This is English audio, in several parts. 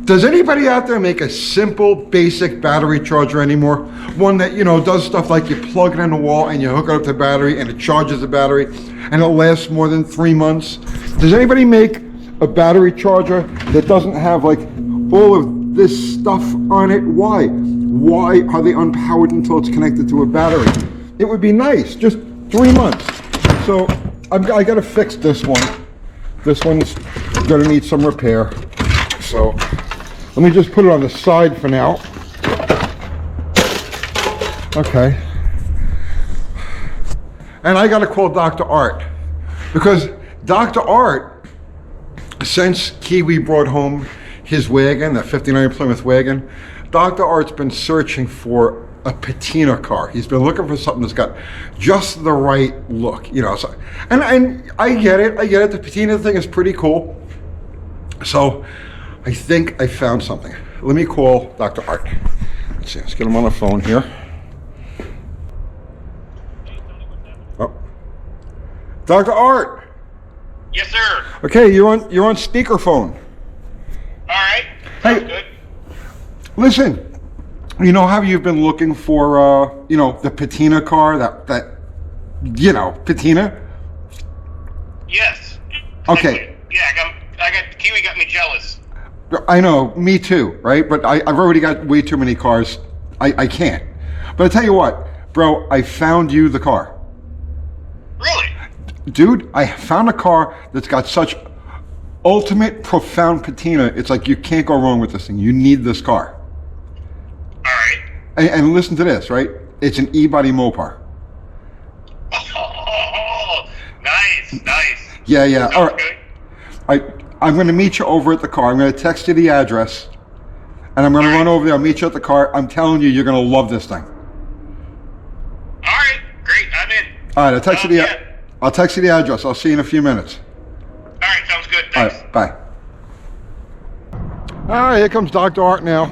Does anybody out there make a simple, basic battery charger anymore? One that, you know, does stuff like you plug it in the wall and you hook it up to the battery and it charges the battery and it lasts more than 3 months? Does anybody make a battery charger that doesn't have like all of this stuff on it? Why? Why are they unpowered until it's connected to a battery? It would be nice, just 3 months. So I gotta fix this one. This one's gonna need some repair. So let me just put it on the side for now. Okay. And I gotta call Dr. Art, because Dr. Art, since Kiwi brought home his wagon, that 59 Plymouth wagon, Dr. Art's been searching for a patina car. He's been looking for something that's got just the right look, you know. So, and I get it, the patina thing is pretty cool. So I think I found something. Let me call Dr. Art. Let's see, let's get him on the phone here. Oh. Dr. Art! Yes, sir. Okay, you're on speakerphone. All right. Sounds Hey, good. listen, you know how you've been looking for, you know, the patina car, that, you know, patina? Yes. Okay. Yeah, I got Kiwi got me jealous. I know, me too, right? But I've already got way too many cars. I can't. But I tell you what, bro, I found you the car. Really? Dude, I found a car that's got such ultimate profound patina. It's like you can't go wrong with this thing. You need this car. All right. And listen to this, right? It's an e-body Mopar. Oh, nice. Yeah. Sounds All right. good. I'm going to meet you over at the car. I'm going to text you the address, and I'm going to run over there. I'll meet you at the car. I'm telling you, you're going to love this thing. All right. Great. I'm in. All right. I'll text you the address. I'll see you in a few minutes. All right. Sounds good. All Thanks. right. Bye. All right. Here comes Dr. Art now.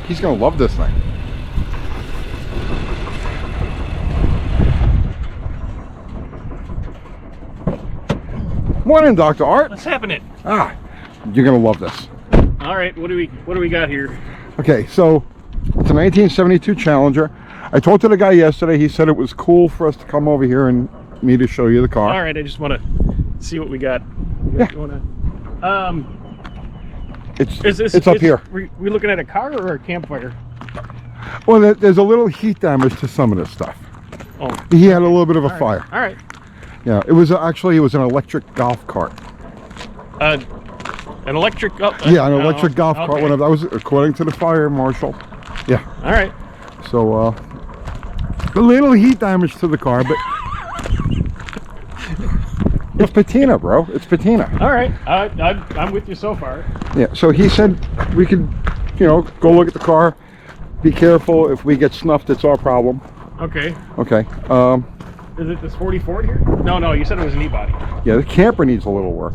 He's going to love this thing. Morning, Dr. Art. What's happening? You're gonna love this. All right, what do we got here? Okay, so it's a 1972 Challenger. I talked to the guy yesterday. He said it was cool for us to come over here and me to show you the car. All right, I just want to see what we got. Yeah. Going on. It's up here. We looking at a car or a campfire? Well, there's a little heat damage to some of this stuff. Oh, He had a little bit of a fire. all right. Yeah, it was actually an electric golf cart. An electric. Yeah, an electric golf cart. okay. One of that was according to the fire marshal. Yeah. All right. So a little heat damage to the car, but it's patina, bro. It's patina. All right. I'm with you so far. Yeah. So he said we could, you know, go look at the car. Be careful. If we get snuffed, it's our problem. Okay. Okay. Is it this 44 here? No, you said it was an e-body. Yeah, the camper needs a little work.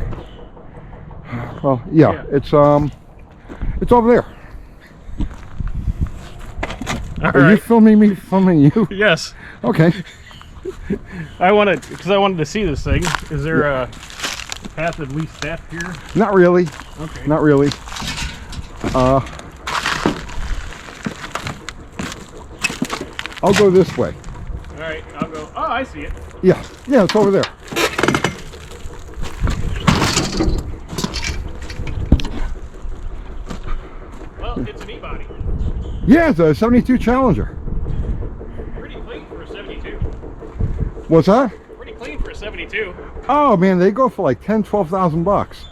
Well, yeah. It's over there. Are you filming me? Filming you? Yes. Okay. I wanted to see this thing. Is there a path of least death here? Not really. Okay. Not really. I'll go this way. All right, I'll go. Oh, I see it. Yeah, it's over there. Well, it's an e-body. Yeah, it's a 72 Challenger. Pretty clean for a 72. What's that? Pretty clean for a 72. Oh man, they go for like 10, 12,000 bucks.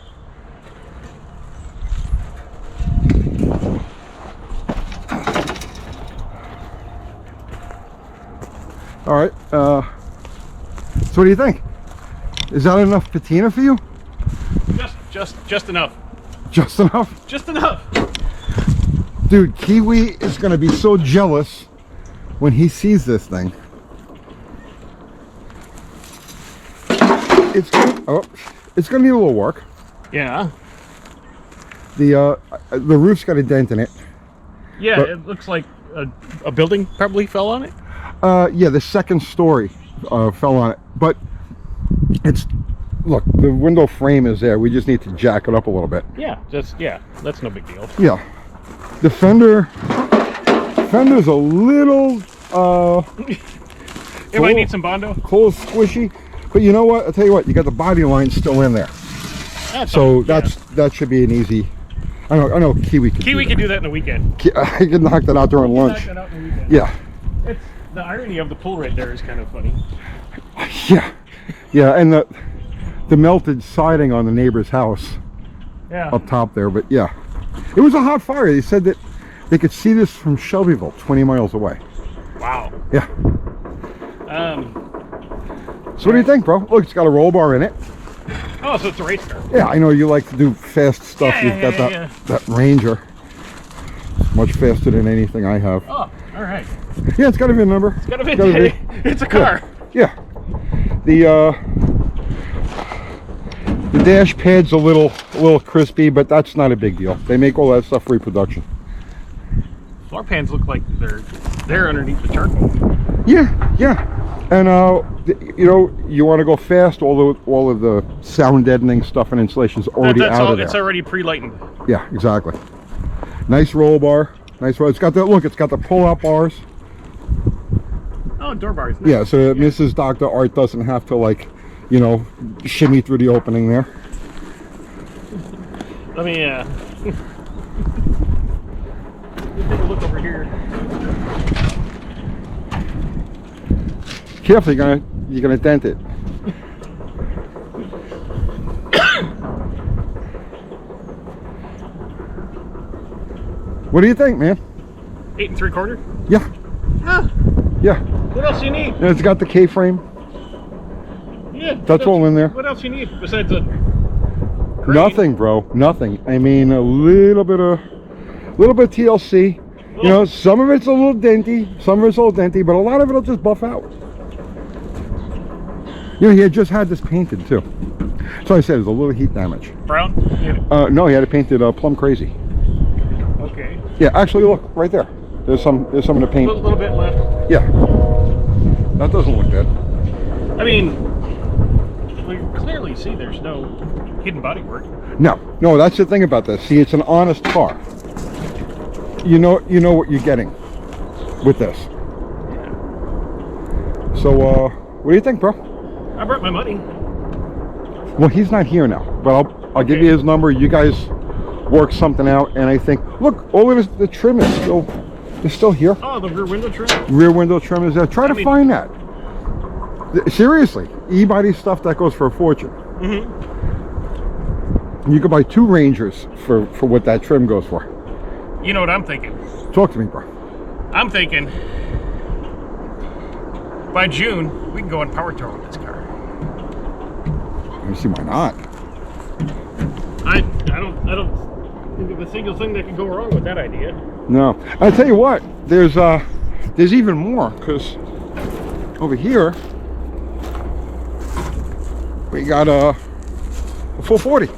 All right. So what do you think? Is that enough patina for you? Just enough. Just enough? Just enough. Dude, Kiwi is going to be so jealous when he sees this thing. It's going to need a little work. Yeah. The roof's got a dent in it. Yeah, But- it looks like a building probably fell on it. Yeah, the second story fell on it, but it's, look, the window frame is there. We just need to jack it up a little bit. Yeah, that's no big deal. Yeah, the fender's a little It might need some Bondo. cool, squishy, but you know what? I'll tell you what. You got the body line still in there, so that should be an easy. I know Kiwi can. Kiwi can do that in a weekend. I can knock that out during lunch. Knock that out in a weekend. Yeah. It's the irony of the pull right there is kind of funny. Yeah, yeah, and the melted siding on the neighbor's house Yeah. up top there, but yeah, it was a hot fire. They said that they could see this from Shelbyville, 20 miles away. Wow. Yeah. So what do you think, bro? Look, it's got a roll bar in it. Oh, so it's a race car. Yeah, I know you like to do fast stuff. Yeah, You've got yeah. that Ranger. It's much faster than anything I have. Oh, all right. Yeah, it's got a VIN number. It's got a VIN. It's a car. Yeah. The dash pad's a little crispy, but that's not a big deal. They make all that stuff for reproduction. Floor pans look like they're underneath the charcoal. Yeah, yeah. And you know, you want to go fast. All of the sound deadening stuff and insulation's already That's out all. of there. It's already pre-lightened. Yeah, exactly. Nice roll bar. Nice roll. It's got the look. It's got the pull-out bars. Oh, door bars. Nice. Yeah, so Mrs. Dr. Art doesn't have to, like, you know, shimmy through the opening there. Let me take a look over here. Careful, you're gonna dent it. What do you think, man? 8 3/4. Yeah, Ah, yeah. what else you need? And it's got the K-frame. Yeah. That's all in there. What else you need besides a crane? Nothing, bro. Nothing. I mean, a little bit of TLC. You know, some of it's a little denty, but a lot of it'll just buff out. You know, he had just had this painted too. So I said there's a little heat damage. Brown? Yeah. No, he had it painted plum crazy. Okay. Yeah, actually, look right there. There's some of the A paint. little bit left. Yeah, that doesn't look good. I mean, we can clearly see there's no hidden bodywork. No, that's the thing about this. See, it's an honest car. You know what you're getting with this. So, what do you think, bro? I brought my money. Well, he's not here now, but I'll give you his number. You guys work something out, and I think, look, all of the trim is still here. Oh, the rear window trim? Rear window trim is there. Try to find that. Seriously, e-body stuff that goes for a fortune. Mm-hmm. You could buy 2 Rangers for what that trim goes for. You know what I'm thinking? Talk to me, bro. I'm thinking by June we can go on power tour with this car. Let me see why not. I don't think of a single thing that could go wrong with that idea. No, I'll tell you what. There's even more, because over here we got a 440.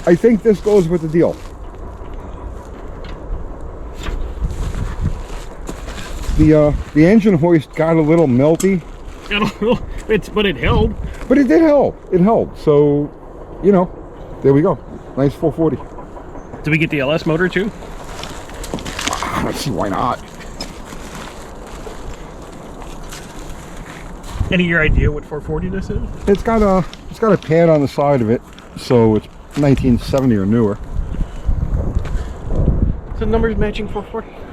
I think this goes with the deal. The engine hoist got a little melty, But it held. but it did help. It held. So, you know, there we go. Nice 440. Did we get the LS motor too? Let's see, why not? Any your idea what 440 this is? It's got a pad on the side of it, so it's 1970 or newer. So the numbers matching 440?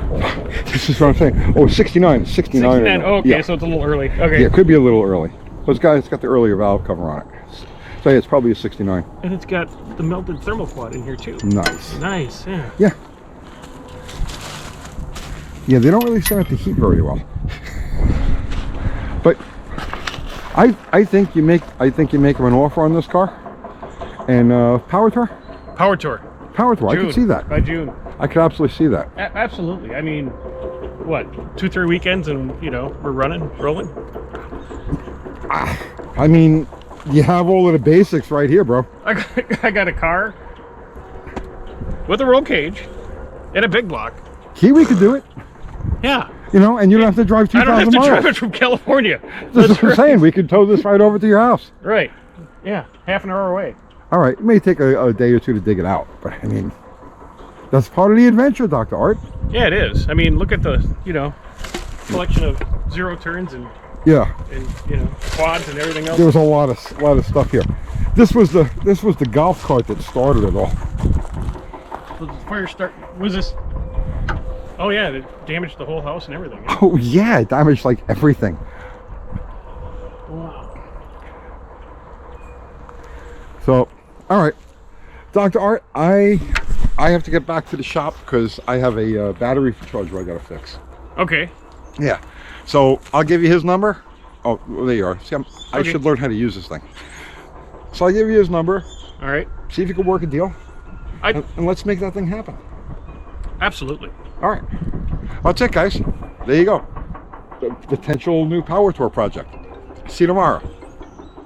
This is what I'm saying. Oh, 69. 69. Oh, okay, Yeah. so it's a little early. Okay. Yeah, it could be a little early. But it's got the earlier valve cover on it. So yeah, it's probably a 69. And it's got the melted thermal quad in here too. Nice. Nice, yeah. Yeah. Yeah, they don't really start to heat very well. But I think you make them an offer on this car. And power tour? Power tour. Power tour. I June. could see that. By June. I could absolutely see that. Absolutely. I mean, what, 2-3 weekends and, you know, we're rolling? I mean, you have all of the basics right here, bro. I got a car. with a roll cage and a big block. Kiwi could do it, Yeah. you know, and you don't have to drive I don't have 2,000 to miles. drive it from California. That's what I'm saying. We could tow this right over to your house. Right. Yeah, half an hour away. All right, it may take a day or two to dig it out, but I mean, that's part of the adventure, Dr. Art. Yeah, it is. I mean, look at the, you know, collection of zero turns and Yeah, you know, quads and everything else. there was a lot of stuff here. This was the golf cart that started it all. So the fire start was this. Oh yeah, it damaged the whole house and everything. Oh yeah, it damaged like everything. Wow. So, all right, Dr. Art, I have to get back to the shop because I have a battery charger I gotta fix. Okay. Yeah, so I'll give you his number. Oh, well, there you are. See, I Okay. should learn how to use this thing. So I'll give you his number. All right. See if you can work a deal, I and let's make that thing happen. absolutely. All right, that's it, guys. There you go. The potential new power tour project. See you tomorrow.